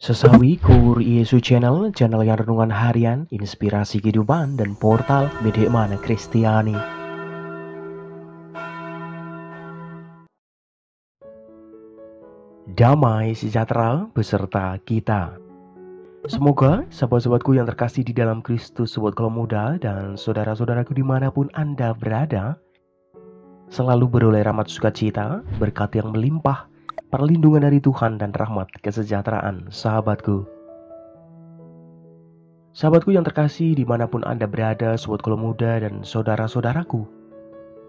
Sesawi Kur Yesu Channel, channel yang renungan harian, inspirasi kehidupan, dan portal Bedemana Kristiani. Damai sejahtera beserta kita. Semoga sahabat-sahabatku yang terkasih di dalam Kristus, sobat kalau muda, dan saudara-saudaraku dimanapun Anda berada, selalu beroleh rahmat sukacita, berkat yang melimpah, perlindungan dari Tuhan, dan rahmat kesejahteraan sahabatku. Sahabatku yang terkasih dimanapun Anda berada, sobat kalau muda dan saudara-saudaraku,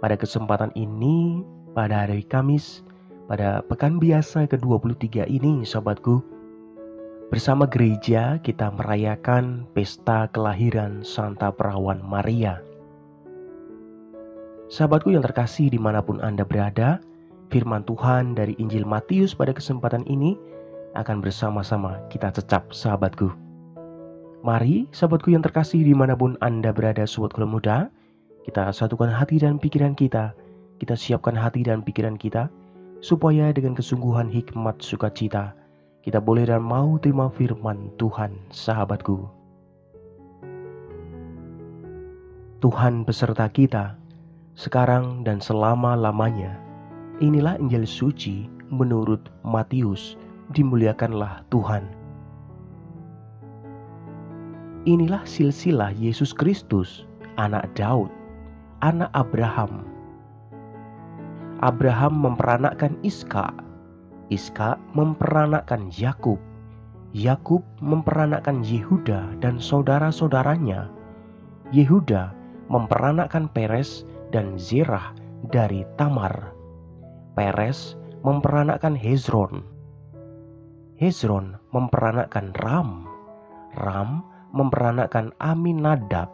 pada kesempatan ini, pada hari Kamis, pada pekan biasa ke-23 ini, sahabatku, bersama gereja kita merayakan pesta kelahiran Santa Perawan Maria. Sahabatku yang terkasih dimanapun Anda berada, firman Tuhan dari Injil Matius pada kesempatan ini akan bersama-sama kita cecap, sahabatku. Mari sahabatku yang terkasih dimanapun Anda berada, sobat kalau muda, kita satukan hati dan pikiran kita siapkan hati dan pikiran kita, supaya dengan kesungguhan hikmat sukacita, kita boleh dan mau terima firman Tuhan, sahabatku. Tuhan beserta kita, sekarang dan selama-lamanya. Inilah Injil suci menurut Matius, dimuliakanlah Tuhan. Inilah silsilah Yesus Kristus, anak Daud, anak Abraham. Abraham memperanakkan Ishak, Ishak memperanakkan Yakub, Yakub memperanakkan Yehuda dan saudara-saudaranya. Yehuda memperanakkan Peres dan Zerah dari Tamar. Peres memperanakkan Hezron. Hezron memperanakkan Ram. Ram memperanakkan Aminadab.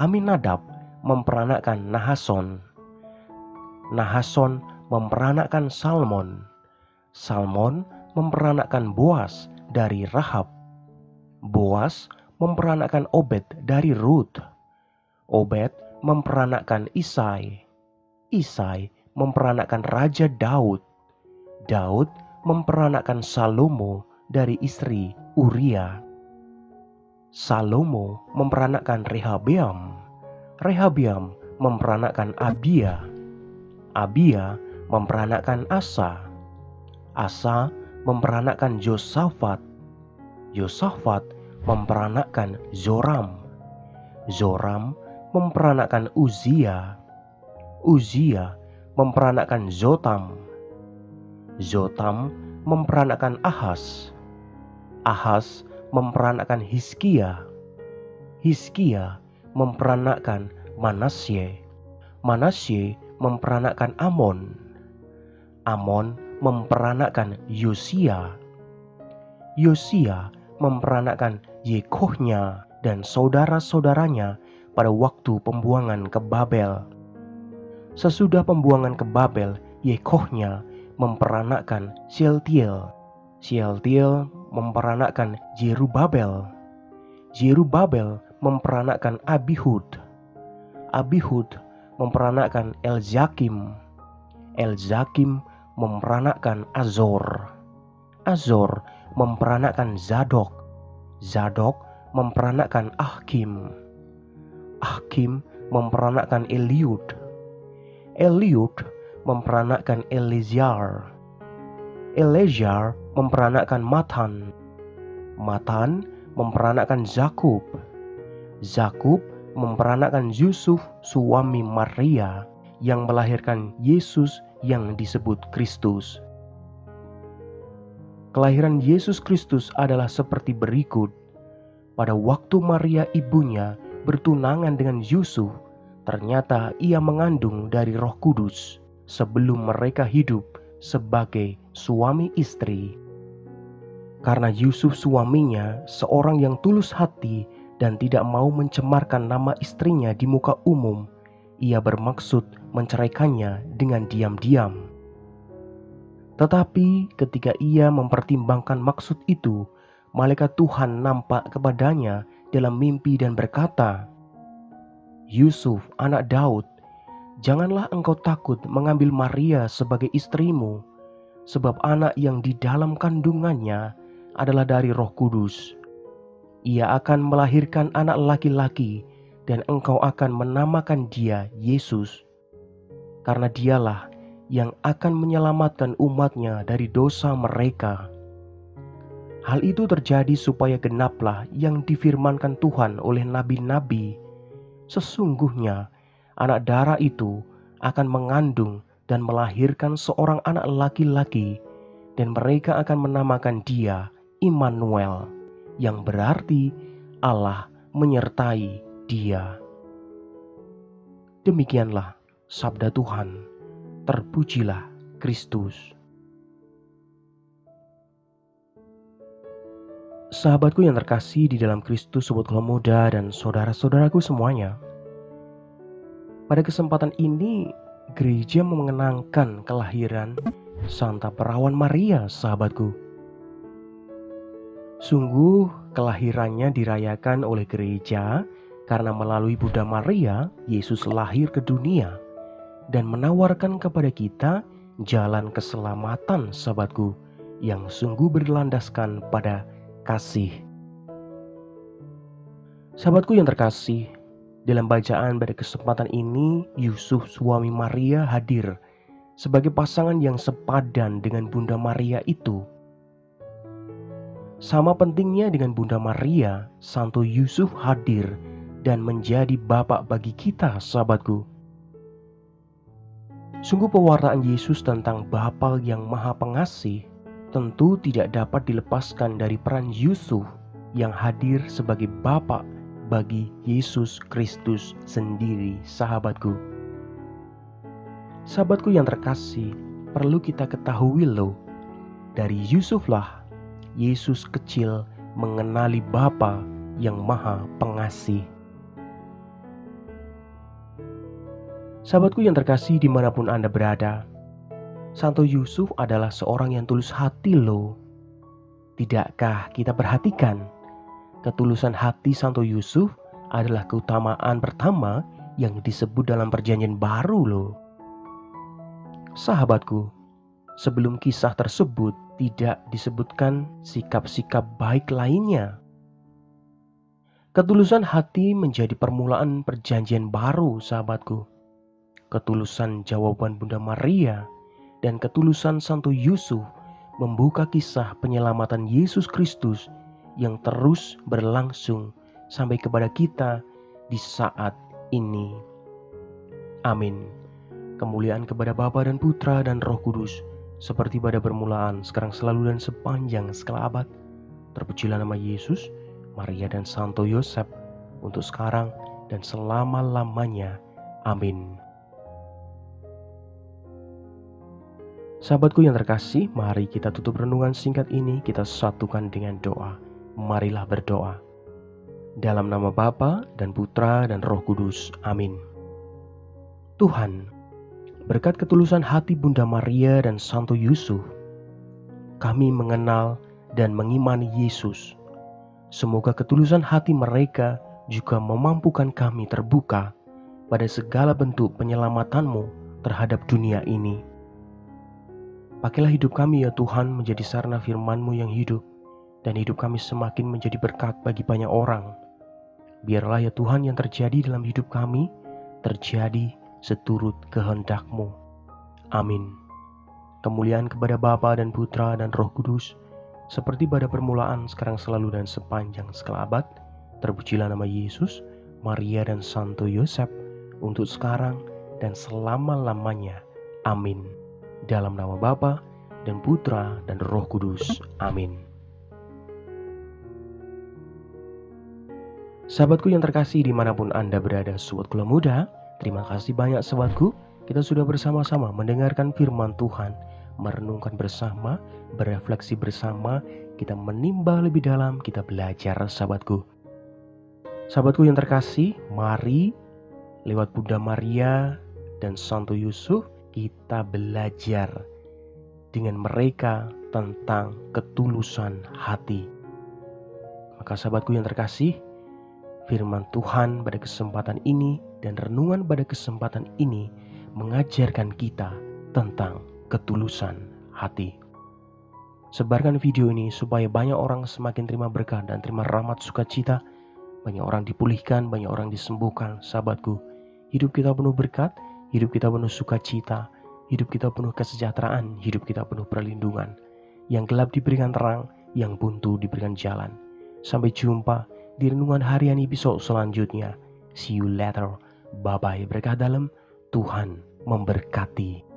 Aminadab memperanakkan Nahason. Nahason memperanakkan Salmon. Salmon memperanakkan Boas dari Rahab. Boas memperanakkan Obed dari Rut. Obed memperanakkan Isai. Isai memperanakkan Raja Daud. Daud memperanakkan Salomo dari istri Uria. Salomo memperanakkan Rehabeam. Rehabeam memperanakkan Abia. Abia memperanakkan Asa. Asa memperanakkan Yosafat. Yosafat memperanakkan Zoram. Zoram memperanakkan Uzia. Uzia memperanakkan Zotam. Zotam memperanakkan Ahas. Ahas memperanakkan Hizkia. Hizkia memperanakkan Manasye. Manasye memperanakkan Amon. Amon memperanakkan Yosia. Yosia memperanakkan Yekohnya dan saudara-saudaranya pada waktu pembuangan ke Babel. Sesudah pembuangan ke Babel, Yekohnya memperanakkan Shealtiel. Shealtiel memperanakkan Jerubabel. Jerubabel memperanakkan Abihud. Abihud memperanakkan Elzakim. Elzakim memperanakkan Azor. Azor memperanakkan Zadok. Zadok memperanakkan Ahkim. Ahkim memperanakkan Eliud. Eliud memperanakkan Eleazar. Eleazar memperanakkan Matan. Matan memperanakkan Zakub. Zakub memperanakkan Yusuf suami Maria yang melahirkan Yesus yang disebut Kristus. Kelahiran Yesus Kristus adalah seperti berikut. Pada waktu Maria ibunya bertunangan dengan Yusuf, ternyata ia mengandung dari Roh Kudus sebelum mereka hidup sebagai suami istri. Karena Yusuf suaminya seorang yang tulus hati dan tidak mau mencemarkan nama istrinya di muka umum, ia bermaksud menceraikannya dengan diam-diam. Tetapi ketika ia mempertimbangkan maksud itu, malaikat Tuhan nampak kepadanya dalam mimpi dan berkata, "Yusuf, anak Daud, janganlah engkau takut mengambil Maria sebagai istrimu, sebab anak yang di dalam kandungannya adalah dari Roh Kudus. Ia akan melahirkan anak laki-laki dan engkau akan menamakan dia Yesus, karena dialah yang akan menyelamatkan umatnya dari dosa mereka. Hal itu terjadi supaya genaplah yang difirmankan Tuhan oleh nabi-nabi. Sesungguhnya anak darah itu akan mengandung dan melahirkan seorang anak laki-laki, dan mereka akan menamakan dia Immanuel, yang berarti Allah menyertai dia. Demikianlah sabda Tuhan. Terpujilah Kristus. Sahabatku yang terkasih di dalam Kristus, sobat muda dan saudara-saudaraku semuanya. Pada kesempatan ini, gereja mengenangkan kelahiran Santa Perawan Maria, sahabatku. Sungguh kelahirannya dirayakan oleh gereja karena melalui Bunda Maria, Yesus lahir ke dunia dan menawarkan kepada kita jalan keselamatan, sahabatku, yang sungguh berlandaskan pada kasih. Sahabatku yang terkasih, dalam bacaan pada kesempatan ini, Yusuf suami Maria hadir sebagai pasangan yang sepadan dengan Bunda Maria itu. Sama pentingnya dengan Bunda Maria, Santo Yusuf hadir dan menjadi bapak bagi kita, sahabatku. Sungguh pewartaan Yesus tentang Bapa yang Maha Pengasih tentu tidak dapat dilepaskan dari peran Yusuf yang hadir sebagai Bapa bagi Yesus Kristus sendiri, sahabatku. Sahabatku yang terkasih, perlu kita ketahui loh, dari Yusuflah Yesus kecil mengenali Bapa yang Maha Pengasih. Sahabatku yang terkasih dimanapun Anda berada, Santo Yusuf adalah seorang yang tulus hati loh. Tidakkah kita perhatikan? Ketulusan hati Santo Yusuf adalah keutamaan pertama yang disebut dalam perjanjian baru loh. Sahabatku, sebelum kisah tersebut tidak disebutkan sikap-sikap baik lainnya. Ketulusan hati menjadi permulaan perjanjian baru, sahabatku. Ketulusan jawaban Bunda Maria dan ketulusan Santo Yusuf membuka kisah penyelamatan Yesus Kristus yang terus berlangsung sampai kepada kita di saat ini. Amin. Kemuliaan kepada Bapa dan Putra dan Roh Kudus, seperti pada permulaan, sekarang selalu dan sepanjang segala abad. Terpujilah nama Yesus, Maria dan Santo Yosef, untuk sekarang dan selama-lamanya. Amin. Sahabatku yang terkasih, mari kita tutup renungan singkat ini, kita satukan dengan doa. Marilah berdoa. Dalam nama Bapa dan Putra dan Roh Kudus. Amin. Tuhan, berkat ketulusan hati Bunda Maria dan Santo Yusuf, kami mengenal dan mengimani Yesus. Semoga ketulusan hati mereka juga memampukan kami terbuka pada segala bentuk penyelamatan-Mu terhadap dunia ini. Pakailah hidup kami ya Tuhan menjadi sarana firman-Mu yang hidup, dan hidup kami semakin menjadi berkat bagi banyak orang. Biarlah ya Tuhan yang terjadi dalam hidup kami, terjadi seturut kehendak-Mu. Amin. Kemuliaan kepada Bapa dan Putra dan Roh Kudus, seperti pada permulaan, sekarang selalu dan sepanjang segala abad. Terpujilah nama Yesus, Maria dan Santo Yosef, untuk sekarang dan selama-lamanya. Amin. Dalam nama Bapa dan Putra dan Roh Kudus. Amin. Sahabatku yang terkasih dimanapun Anda berada, sobatku muda, terima kasih banyak sahabatku. Kita sudah bersama-sama mendengarkan firman Tuhan, merenungkan bersama, berefleksi bersama, kita menimba lebih dalam, kita belajar sahabatku. Sahabatku yang terkasih, mari lewat Bunda Maria dan Santo Yusuf kita belajar dengan mereka tentang ketulusan hati. Maka sahabatku yang terkasih, firman Tuhan pada kesempatan ini dan renungan pada kesempatan ini mengajarkan kita tentang ketulusan hati. Sebarkan video ini supaya banyak orang semakin terima berkah dan terima rahmat sukacita. Banyak orang dipulihkan, banyak orang disembuhkan. Sahabatku, hidup kita penuh berkat, hidup kita penuh sukacita, hidup kita penuh kesejahteraan, hidup kita penuh perlindungan. Yang gelap diberikan terang, yang buntu diberikan jalan. Sampai jumpa di renungan harian episode selanjutnya. See you later. Bye-bye. Berkah dalam. Tuhan memberkati.